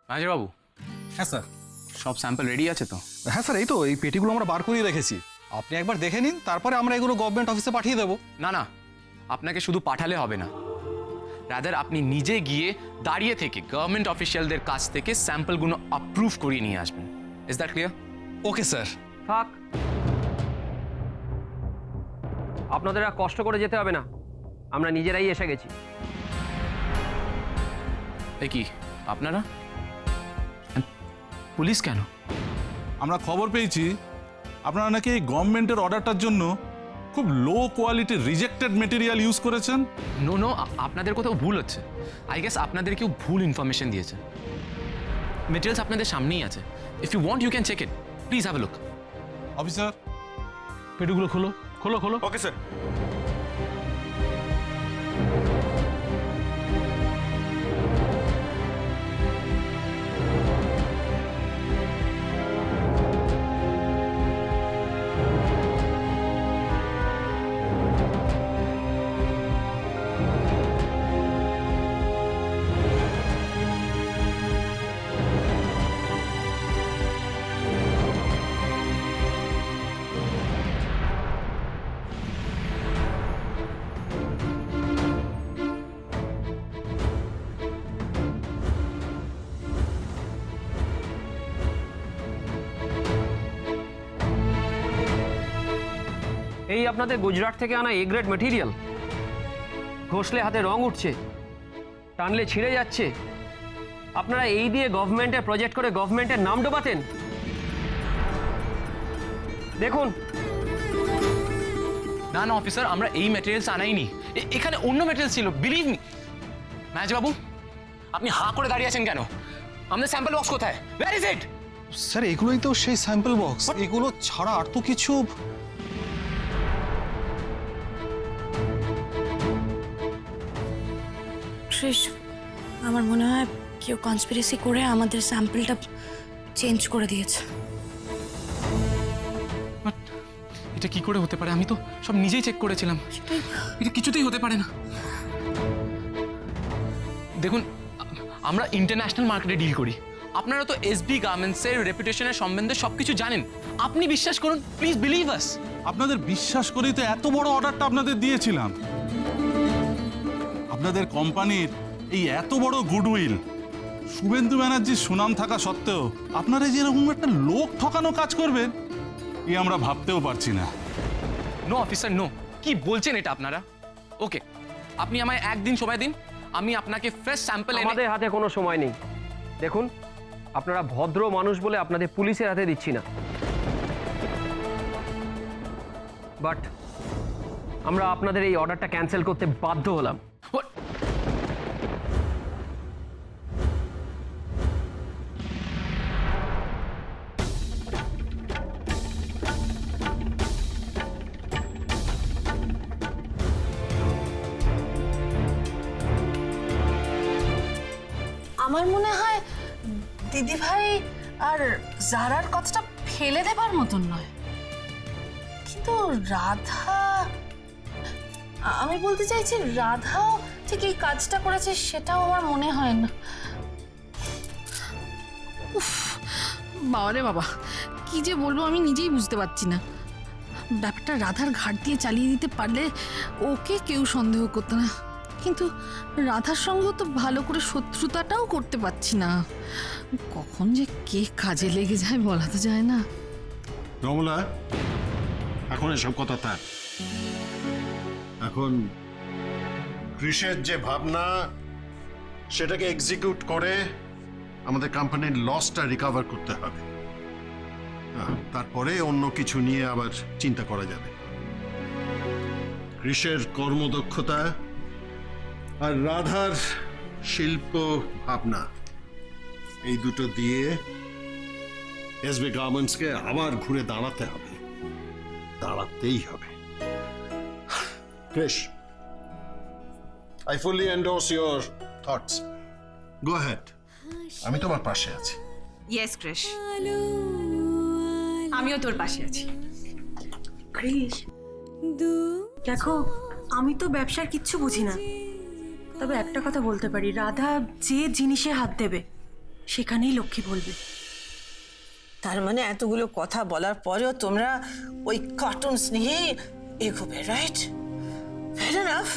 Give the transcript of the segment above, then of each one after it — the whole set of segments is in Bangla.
ম্যানেজার বাবু, হ্যাঁ স্যার। সব স্যাম্পল রেডি আছে তো? হ্যাঁ স্যার, এই তো এই পেটিগুলো আমরা বার করিয়ে রেখেছি, আপনি একবার দেখে নিন, তারপরে আমরা এগুলো গভর্নমেন্ট অফিসে পাঠিয়ে দেবো। না না, আপনাকে শুধু পাঠালে হবে না, রাদার আপনি নিজে গিয়ে দাঁড়িয়ে থেকে গভর্নমেন্ট অফিসিয়ালদের কাছ থেকে স্যাম্পলগুলো অ্যাপ্রুভ করিয়ে নিয়ে আসবেন। Is that clear? Okay sir. থাক, আপনাদের আর কষ্ট করে যেতে হবে না, আমরা নিজেরাই এসে গেছি। এ কি আপনারা? পুলিশ কেন? আমরা খবর পেয়েছি আপনারা নাকি এই গভর্নমেন্টের অর্ডারটার জন্য খুব লো কোয়ালিটির রিজেক্টেড মেটেরিয়াল ইউজ করেছেন। নো নো, আপনাদের কোথাও ভুল হচ্ছে। আই গেস আপনাদের কেউ ভুল ইনফরমেশন দিয়েছে। মেটেরিয়ালস আপনাদের সামনেই আছে, if you want you can check it, please have a look. Officer, পেটিগুলো খোলো খোলো খোলো। Okay sir. এই আপনাদের গুজরাট থেকে আনা এ গ্রেড মেটেরিয়াল, ঘষলে হাতে রং উঠছে, টানলে ছিঁড়ে যাচ্ছে, আপনারা এই দিয়ে গভর্নমেন্টের প্রজেক্ট করে গভর্নমেন্টের নাম ডোবাতেন। দেখুন। না না অফিসার, আমরা এই ম্যাটেরিয়ালস আনাইনি, এখানে অন্য ম্যাটেরিয়ালস ছিল, বিলিভ মি। ম্যানেজার বাবু, আপনি হাঁ করে দাঁড়িয়ে আছেন কেন? আমাদের স্যাম্পল বক্স কোথায়? Where is it? স্যার, এগুলোই তো সেই স্যাম্পল বক্স, এগুলো ছাড়া আর তো কিছু। ক্রিস, আমার মনে হয় কেউ কনস্পিরেসি করে আমাদের স্যাম্পলটা চেঞ্জ করে দিয়েছে। বাট এটা কি করে হতে পারে? আমি তো সব নিজেই চেক করেছিলাম, এটা কিছুতেই হতে পারে না। দেখুন, আমরা ইন্টারন্যাশনাল মার্কেটে ডিল করি, আপনারা তো এসবি গার্মেন্টসের রেপুটেশনের সম্বন্ধে সবকিছু জানেন। আপনি বিশ্বাস করুন, প্লিজ বিলিভ আস। আপনাদের বিশ্বাস করেই তো এত বড় অর্ডারটা আপনাদের দিয়েছিলাম। আপনাদের কোম্পানির এই এত বড় গুডউইল, শুভেন্দু ব্যানার্জির সুনাম থাকা সত্ত্বেও আপনারা যে এরকম একটা লোক ঠকানো কাজ করবেন আমরা ভাবতেও পারছি না। নো অফিসার নো, কি বলছেন এটা আপনারা? ওকে, আপনি আমায় একদিন সময় দিন, আমি আপনাকে ফ্রেশ স্যাম্পল আমাদের হাতে কোনো সময় নেই। দেখুন, আপনারা ভদ্র মানুষ বলে আপনাদের পুলিশের হাতে দিচ্ছি না, বাট আমরা আপনাদের এই অর্ডারটা ক্যান্সেল করতে বাধ্য হলাম। আমার মনে হয় দিদিভাই আর জারার কথাটা ফেলে দেবার মতন নয়, কিন্তু রাধা, আমি বলতে চাইছি রাধাও ঠিক এই কাজটা করেছে সেটাও আমার মনে হয় না। বাবারে বাবা, কি যে বলবো আমি নিজেই বুঝতে পারছি না। ব্যাপারটা রাধার ঘাট দিয়ে চালিয়ে দিতে পারলে ওকে কেউ সন্দেহ করতো না, কিন্তু রাধার সঙ্গেও তো ভালো করে শত্রুতাটাও করতে পারছি না। কখন যে কে কাজে লেগে যায় বলা তো যায় না। রমলা, এখন এসব কথা থাক। এখন কৃষের যে ভাবনা, সেটাকে এক্সিকিউট করে আমাদের কোম্পানির লসটা রিকভার করতে হবে, তারপরে অন্য কিছু নিয়ে আবার চিন্তা করা যাবে। কৃষের কর্মদক্ষতা আর রাধার শিল্প ভাবনা, এই দুটো দিয়ে এসবি গার্মেন্টসকে আবার ঘুরে দাঁড়াতে হবে, দাঁড়াতেই হবে। কৃষ, I fully endorse your thoughts. Go ahead. আমি তোমার পাশে আছি। ইয়েস ক্রিশ, আমিও তোর পাশে আছি। ক্রিশ, দেখো আমি তো ব্যবসার কিচ্ছু বুঝি না, তবে একটা কথা বলতে পারি, রাধা যে জিনিসে হাত দেবে সেখানেই লক্ষ্মী বলবে। তার মানে এতগুলো কথা বলার পরেও তোমরা ওই কার্টুনস নিয়েই এগোবে, রাইট? Fair enough.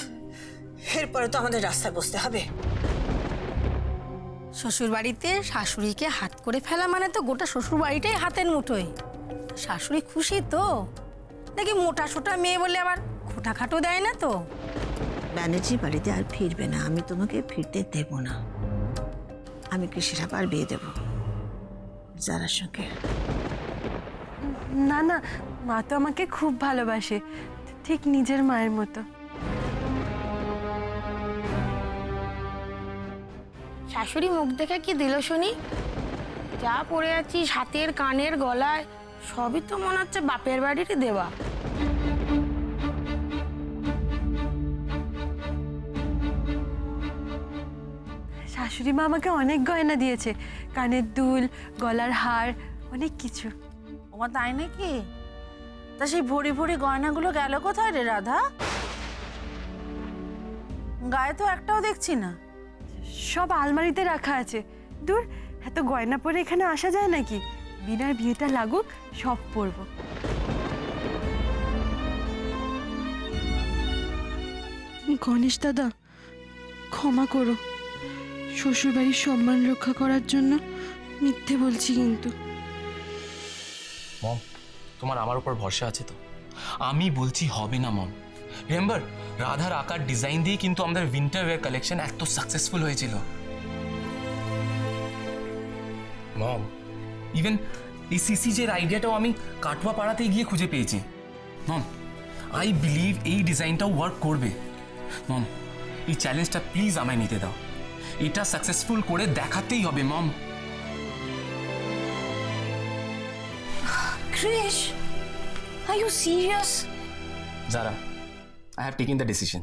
এরপরে তো আমাদের রাস্তায় বসতে হবে। শ্বশুর বাড়িতে শাশুড়িকে হাত করে ফেলা মানে তো গোটা শ্বশুর বাড়িটাই হাতের মুঠোয়। শাশুড়ি খুশি তো নাকি? মোটা সোটা মেয়ে বলে আবার খোটাখাটো দেয় না তো? ব্যানার্জি বাড়িতে আর ফিরবে না, আমি তোমাকে ফিরতে দেব না। আমি কৃষির আবার বিয়ে দেব যারার সঙ্গে। না না, মা তো আমাকে খুব ভালোবাসে, ঠিক নিজের মায়ের মতো। শাশুড়ি মুখ দেখে কি দিল শুনি? যা পরে আছিস হাতের কানের গলায়, সবই তো মনে হচ্ছে বাপের বাড়িরই দেওয়া। শাশুড়ি মা আমাকে অনেক গয়না দিয়েছে, কানের দুল, গলার হার, অনেক কিছু। ওমা তাই নাকি? তা সেই ভরি ভরি গয়নাগুলো গেল কোথায় রে রাধা? গায়ে তো একটাও দেখছি না। সব আলমারিতে রাখা আছে। দূর, এত গয়না পরে এখানে আসা যায় নাকি? বিনার বিয়েটা লাগুক, সব পরবো। গণেশ দাদা, ক্ষমা করো, শ্বশুরবাড়ির সম্মান রক্ষা করার জন্য মিথ্যে বলছি কিন্তু। মম, তোমার আমার উপর ভরসা আছে তো? আমি বলছি হবে না মম। রিমেম্বার, রাধার আকার ডিজাইন দিয়ে কিন্তু আমাদের উইন্টার ওয়্যার কালেকশন এত সাকসেসফুল হয়েছিল। মম, ইভেন এই সিসিজের আইডিয়াটাও আমি কাটুয়া পাড়াতে গিয়ে খুঁজে পেয়েছি। মম, আই বিলিভ এই ডিজাইনটাও ওয়ার্ক করবে। মম, এই চ্যালেঞ্জটা প্লিজ আমায় নিতে দাও। এটা সাকসেসফুল করে দেখাতেই হবে মম। Krish, are you serious? Zara, I have taken the decision.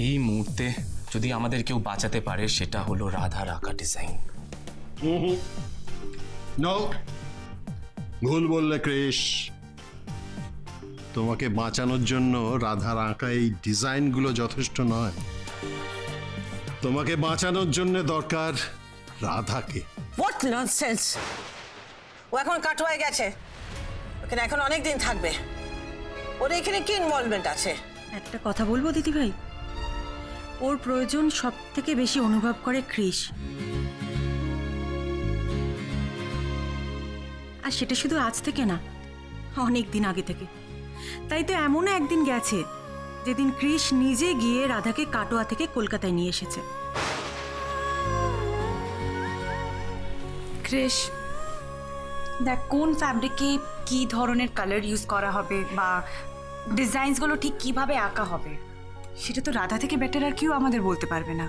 এই মুহূর্তে যদি আমাদের কেউ বাঁচাতে পারে সেটা হলো রাধার আঁকা ডিজাইন। নো, ভুল বললে ক্রিস। তোমাকে বাঁচানোর জন্য রাধার আঁকা এই ডিজাইনগুলো যথেষ্ট নয়। তোমাকে বাঁচানোর জন্য দরকার রাধাকে। What nonsense! ও এখন কাটোয়ায় গেছে, ওখানে এখন অনেক দিন থাকবে। ওর এখানে কি ইনভলভমেন্ট আছে? একটা কথা বলবো দিদিভাই, ওর প্রয়োজন সব থেকে বেশি অনুভব করে কৃষ। আর সেটা শুধু আজ থেকে না, অনেক দিন আগে থেকে। তাই তো এমনও একদিন গেছে যেদিন কৃষ নিজে গিয়ে রাধাকে কাটোয়া থেকে কলকাতায় নিয়ে এসেছে। ক্রিশ, দেখ কোন ফ্যাব্রিকে কি ধরনের কালার ইউজ করা হবে বা ডিজাইনসগুলো ঠিক কিভাবে আঁকা হবে, সেটা তো রাধা থেকে বেটার আর কেউ আমাদের বলতে পারবে না।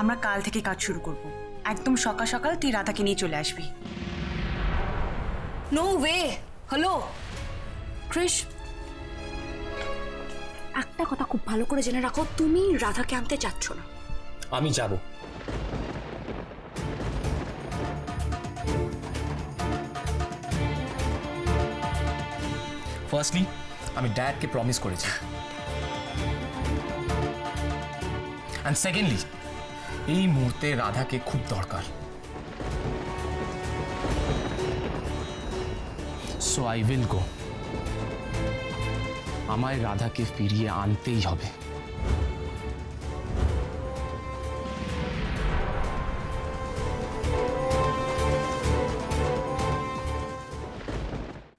আমরা কাল থেকে কাজ শুরু করব। একদম সকাল সকাল তুই রাধাকে নিয়ে চলে আসবি। No way. হ্যালো ক্রিশ, একটা কথা খুব ভালো করে জেনে রাখো, তুমি রাধাকে আনতে চাচ্ছ না। আমি যাব। ফার্স্টলি আমি ড্যাডকে প্রমিস করেছি, অ্যান্ড সেকেন্ডলি এই মুহূর্তে রাধাকে খুব দরকার। So I will go. আমায় রাধাকে ফিরিয়ে আনতেই হবে।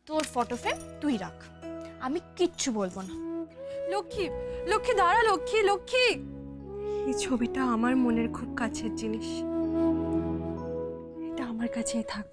তোর ফটো ফ্রেম তুই রাখ, আমি কিচ্ছু বলবো না। লক্ষ্মী, লক্ষ্মী দাঁড়া, লক্ষ্মী, লক্ষ্মী। এই ছবিটা আমার মনের খুব কাছের জিনিস, এটা আমার কাছেই থাক।